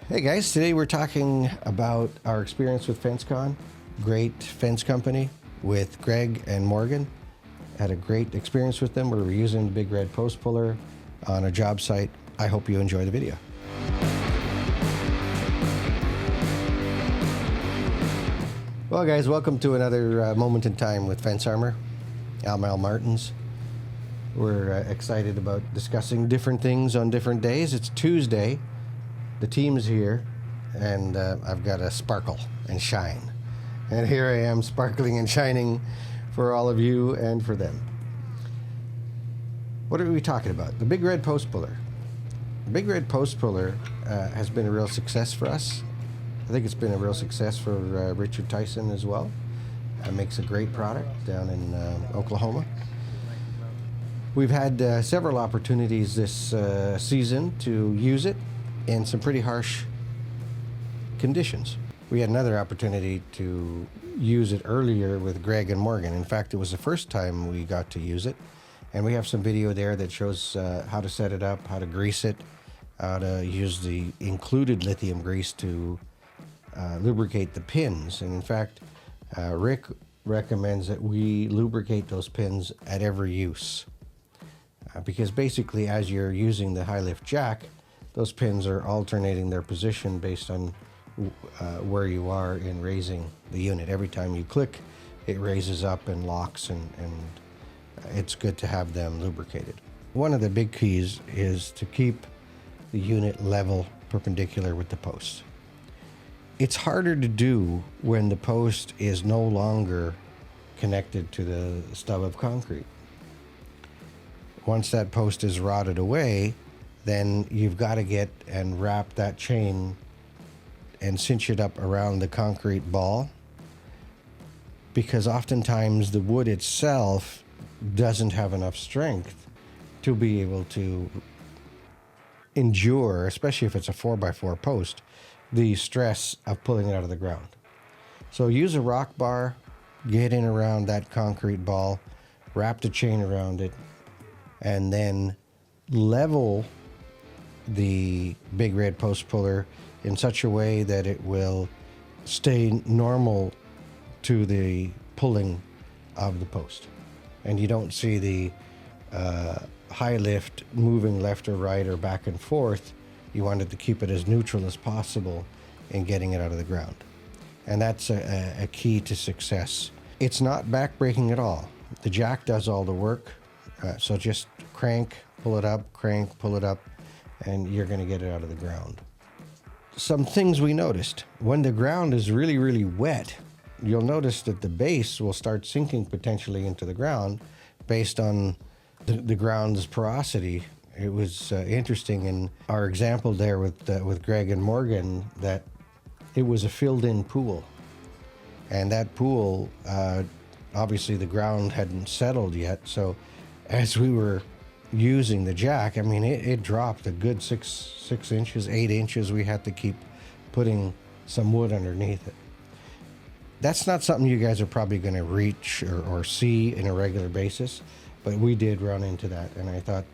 Hey guys, today we're talking about our experience with FenceCon. Great fence company with Greg and Morgan. Had a great experience with them. We were using the big red post puller on a job site. I hope you enjoy the video. Well guys, welcome to another moment in time with Fence Armor. Al Martins. We're excited about discussing different things on different days. It's Tuesday. The team's here, and I've got to sparkle and shine. And here I am, sparkling and shining for all of you and for them. What are we talking about? The big red post puller. The big red post puller has been a real success for us. I think it's been a real success for Richard Tyson as well. Makes a great product down in Oklahoma. We've had several opportunities this season to use it in some pretty harsh conditions. We had another opportunity to use it earlier with Greg and Morgan. In fact, it was the first time we got to use it. And we have some video there that shows how to set it up, how to grease it, how to use the included lithium grease to lubricate the pins. And in fact, Rick recommends that we lubricate those pins at every use. Because basically, as you're using the high lift jack, those pins are alternating their position based on where you are in raising the unit. Every time you click, it raises up and locks, and it's good to have them lubricated. One of the big keys is to keep the unit level, perpendicular with the post. It's harder to do when the post is no longer connected to the stub of concrete. Once that post is rotted away, then you've got to get and wrap that chain and cinch it up around the concrete ball, because oftentimes the wood itself doesn't have enough strength to be able to endure, especially if it's a 4x4 post, the stress of pulling it out of the ground. So use a rock bar, get in around that concrete ball, wrap the chain around it, and then level the big red post puller in such a way that it will stay normal to the pulling of the post. And you don't see the high lift moving left or right or back and forth. You wanted to keep it as neutral as possible in getting it out of the ground. And that's a key to success. It's not back-breaking at all. The jack does all the work. So just crank, pull it up, crank, pull it up, and you're going to get it out of the ground. Some things we noticed. When the ground is really, really wet, you'll notice that the base will start sinking potentially into the ground based on the ground's porosity. It was interesting in our example there with Greg and Morgan that it was a filled-in pool. And that pool, obviously the ground hadn't settled yet, so as we were using the jack, I mean, it dropped a good 6 inches, 8 inches. We had to keep putting some wood underneath it. That's not something you guys are probably going to reach or see in a regular basis, but we did run into that. And I thought,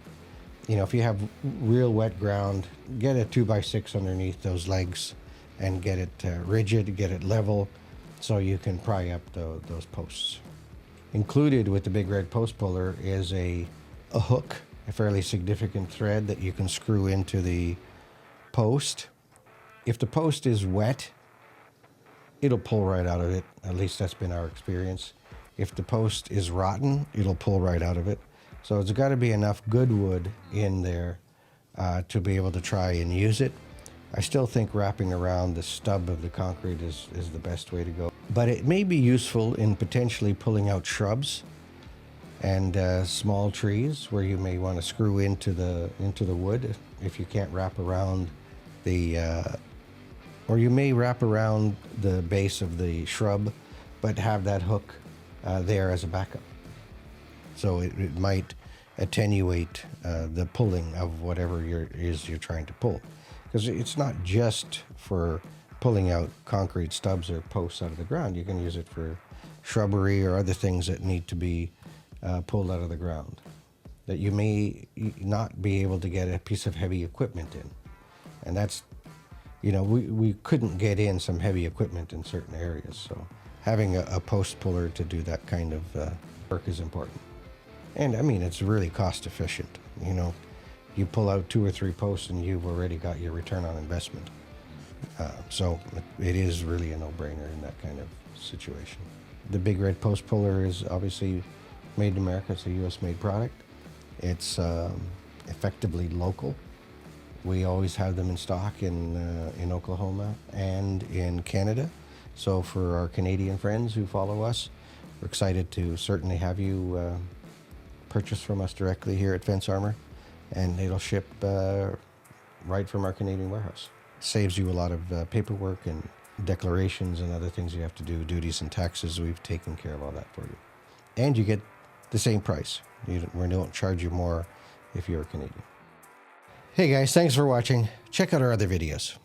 you know, if you have real wet ground, get a 2x6 underneath those legs and get it rigid, get it level, so you can pry up those posts. Included with the big red post puller is a hook, a fairly significant thread that you can screw into the post. If the post is wet, it'll pull right out of it. At least that's been our experience. If the post is rotten, it'll pull right out of it. So it's got to be enough good wood in there to be able to try and use it. I still think wrapping around the stub of the concrete is the best way to go. But it may be useful in potentially pulling out shrubs and small trees where you may want to screw into the wood if you can't wrap around the, or you may wrap around the base of the shrub, but have that hook there as a backup. So it might attenuate the pulling of whatever you're trying to pull. Because it's not just for pulling out concrete stubs or posts out of the ground. You can use it for shrubbery or other things that need to be pulled out of the ground that you may not be able to get a piece of heavy equipment in. And that's you know, we couldn't get in some heavy equipment in certain areas. So having a post puller to do that kind of work is important. And I mean, it's really cost efficient. You know, you pull out 2 or 3 posts and you've already got your return on investment. So it is really a no-brainer in that kind of situation. The Big Red Post Puller is obviously made in America. It's a US-made product. It's effectively local. We always have them in stock in Oklahoma and in Canada. So for our Canadian friends who follow us, we're excited to certainly have you purchase from us directly here at Fence Armor, and it'll ship right from our Canadian warehouse. Saves you a lot of paperwork and declarations and other things you have to do, duties and taxes. We've taken care of all that for you. And you get the same price. We don't charge you more if you're a Canadian. Hey guys, thanks for watching. Check out our other videos.